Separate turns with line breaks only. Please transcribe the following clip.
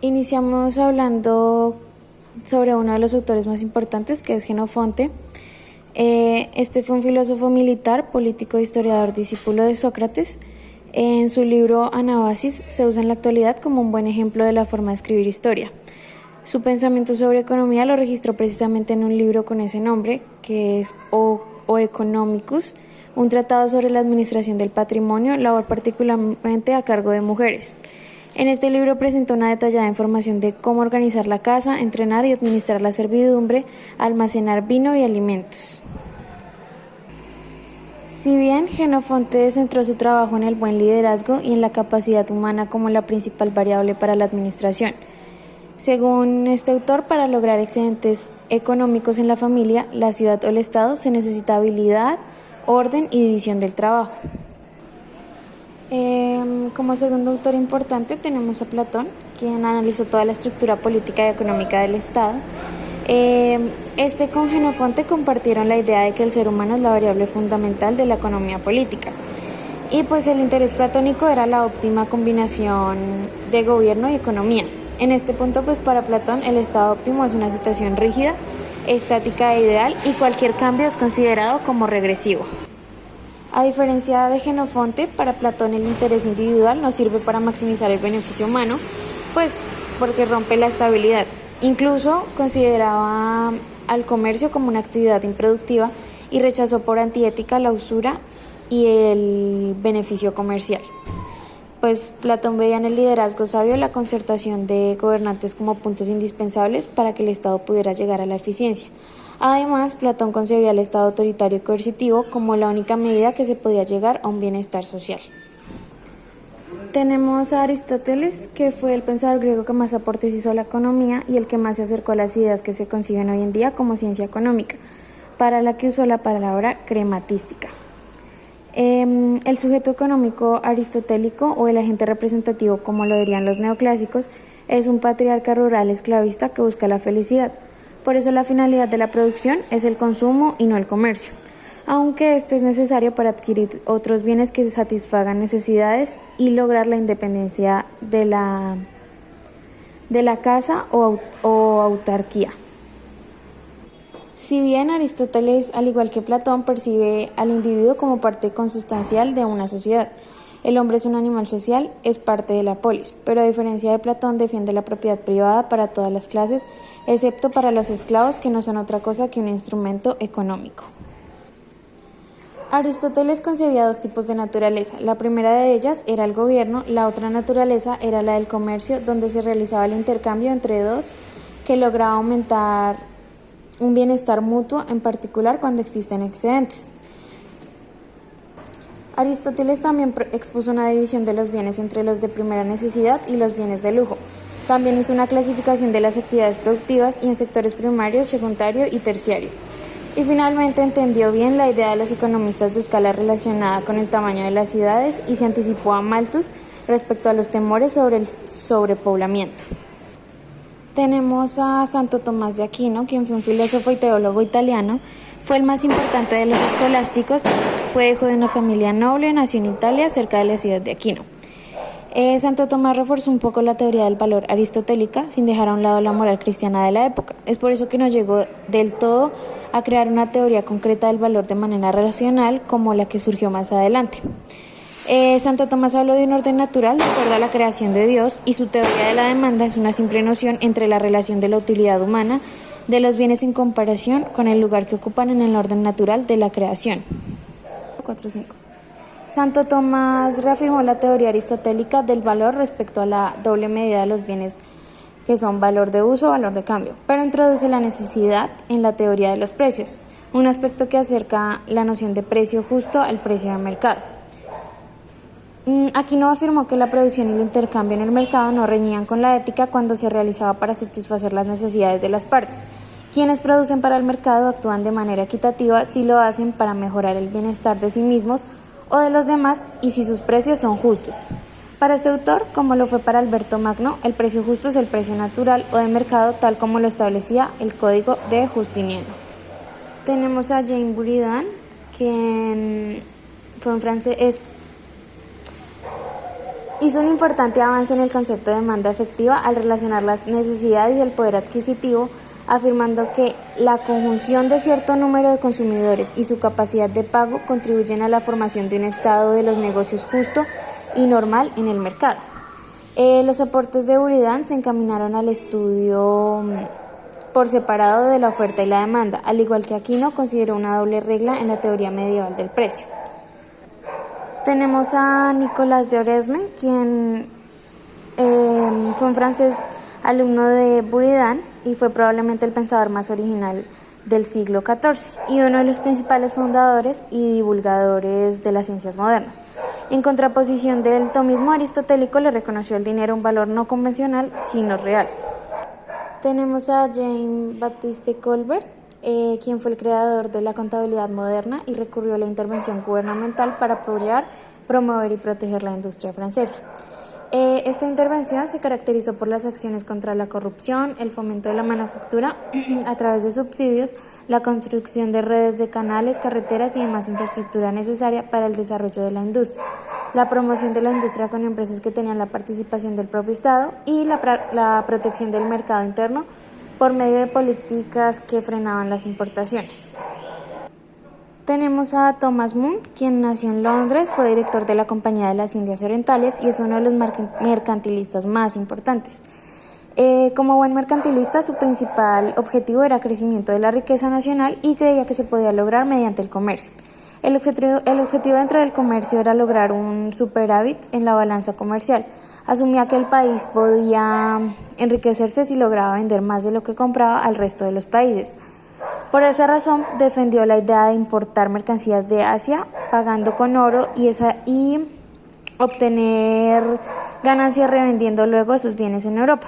Iniciamos hablando sobre uno de los autores más importantes, que es Jenofonte. Este fue un filósofo militar, político e historiador, discípulo de Sócrates. En su libro Anabasis se usa en la actualidad como un buen ejemplo de la forma de escribir historia. Su pensamiento sobre economía lo registró precisamente en un libro con ese nombre, que es O Economicus, un tratado sobre la administración del patrimonio, labor particularmente a cargo de mujeres. En este libro presenta una detallada información de cómo organizar la casa, entrenar y administrar la servidumbre, almacenar vino y alimentos. Si bien Jenofonte centró su trabajo en el buen liderazgo y en la capacidad humana como la principal variable para la administración, según este autor, para lograr excedentes económicos en la familia, la ciudad o el Estado se necesita habilidad, orden y división del trabajo. Como segundo autor importante tenemos a Platón, quien analizó toda la estructura política y económica del Estado. Con Jenofonte compartieron la idea de que el ser humano es la variable fundamental de la economía política. Y pues el interés platónico era la óptima combinación de gobierno y economía. En este punto, pues para Platón el estado óptimo es una situación rígida, estática e ideal, y cualquier cambio es considerado como regresivo. A diferencia de Jenofonte, para Platón el interés individual no sirve para maximizar el beneficio humano, pues porque rompe la estabilidad. Incluso consideraba al comercio como una actividad improductiva y rechazó por antiética la usura y el beneficio comercial. Pues Platón veía en el liderazgo sabio la concertación de gobernantes como puntos indispensables para que el Estado pudiera llegar a la eficiencia. Además, Platón concebía el Estado autoritario y coercitivo como la única medida que se podía llegar a un bienestar social. Tenemos a Aristóteles, que fue el pensador griego que más aportes hizo a la economía y el que más se acercó a las ideas que se conciben hoy en día como ciencia económica, para la que usó la palabra crematística. El sujeto económico aristotélico, o el agente representativo como lo dirían los neoclásicos, es un patriarca rural esclavista que busca la felicidad. Por eso la finalidad de la producción es el consumo y no el comercio, aunque este es necesario para adquirir otros bienes que satisfagan necesidades y lograr la independencia de la casa o autarquía. Si bien Aristóteles, al igual que Platón, percibe al individuo como parte consustancial de una sociedad, el hombre es un animal social, es parte de la polis, pero a diferencia de Platón defiende la propiedad privada para todas las clases, excepto para los esclavos, que no son otra cosa que un instrumento económico. Aristóteles concebía dos tipos de naturaleza. La primera de ellas era el gobierno, la otra naturaleza era la del comercio, donde se realizaba el intercambio entre dos que lograba aumentar un bienestar mutuo, en particular cuando existen excedentes. Aristóteles también expuso una división de los bienes entre los de primera necesidad y los bienes de lujo. También hizo una clasificación de las actividades productivas y en sectores primario, secundario y terciario. Y finalmente entendió bien la idea de los economistas de escala relacionada con el tamaño de las ciudades y se anticipó a Malthus respecto a los temores sobre el sobrepoblamiento. Tenemos a Santo Tomás de Aquino, quien fue un filósofo y teólogo italiano. Fue el más importante de los escolásticos, fue hijo de una familia noble, nació en Italia, cerca de la ciudad de Aquino. Santo Tomás reforzó un poco la teoría del valor aristotélica, sin dejar a un lado la moral cristiana de la época. Es por eso que no llegó del todo a crear una teoría concreta del valor de manera racional, como la que surgió más adelante. Santo Tomás habló de un orden natural de acuerdo a la creación de Dios, y su teoría de la demanda es una simple noción entre la relación de la utilidad humana de los bienes en comparación con el lugar que ocupan en el orden natural de la creación. 4-5. Santo Tomás reafirmó la teoría aristotélica del valor respecto a la doble medida de los bienes, que son valor de uso o valor de cambio, pero introduce la necesidad en la teoría de los precios, un aspecto que acerca la noción de precio justo al precio de mercado. Aquino afirmó que la producción y el intercambio en el mercado no reñían con la ética cuando se realizaba para satisfacer las necesidades de las partes. Quienes producen para el mercado actúan de manera equitativa si lo hacen para mejorar el bienestar de sí mismos o de los demás y si sus precios son justos. Para este autor, como lo fue para Alberto Magno, el precio justo es el precio natural o de mercado tal como lo establecía el Código de Justiniano. Tenemos a Jean Buridan, quien fue un francés, Hizo un importante avance en el concepto de demanda efectiva al relacionar las necesidades y el poder adquisitivo, afirmando que la conjunción de cierto número de consumidores y su capacidad de pago contribuyen a la formación de un estado de los negocios justo y normal en el mercado. Los aportes de Buridan se encaminaron al estudio por separado de la oferta y la demanda, al igual que Aquino consideró una doble regla en la teoría medieval del precio. Tenemos a Nicolas de Oresme, quien fue un francés alumno de Buridan y fue probablemente el pensador más original del siglo XIV y uno de los principales fundadores y divulgadores de las ciencias modernas. En contraposición del tomismo aristotélico, le reconoció el dinero un valor no convencional, sino real. Tenemos a Jean-Baptiste Colbert, quien fue el creador de la contabilidad moderna y recurrió a la intervención gubernamental para apoyar, promover y proteger la industria francesa. Esta intervención se caracterizó por las acciones contra la corrupción, el fomento de la manufactura a través de subsidios, la construcción de redes de canales, carreteras y demás infraestructura necesaria para el desarrollo de la industria, la promoción de la industria con empresas que tenían la participación del propio Estado y la protección del mercado interno por medio de políticas que frenaban las importaciones. Tenemos a Thomas Moon, quien nació en Londres, fue director de la Compañía de las Indias Orientales y es uno de los mercantilistas más importantes. Como buen mercantilista, su principal objetivo era el crecimiento de la riqueza nacional y creía que se podía lograr mediante el comercio. El objetivo dentro del comercio era lograr un superávit en la balanza comercial. Asumía que el país podía enriquecerse si lograba vender más de lo que compraba al resto de los países. Por esa razón, defendió la idea de importar mercancías de Asia, pagando con oro y obtener ganancias revendiendo luego esos bienes en Europa.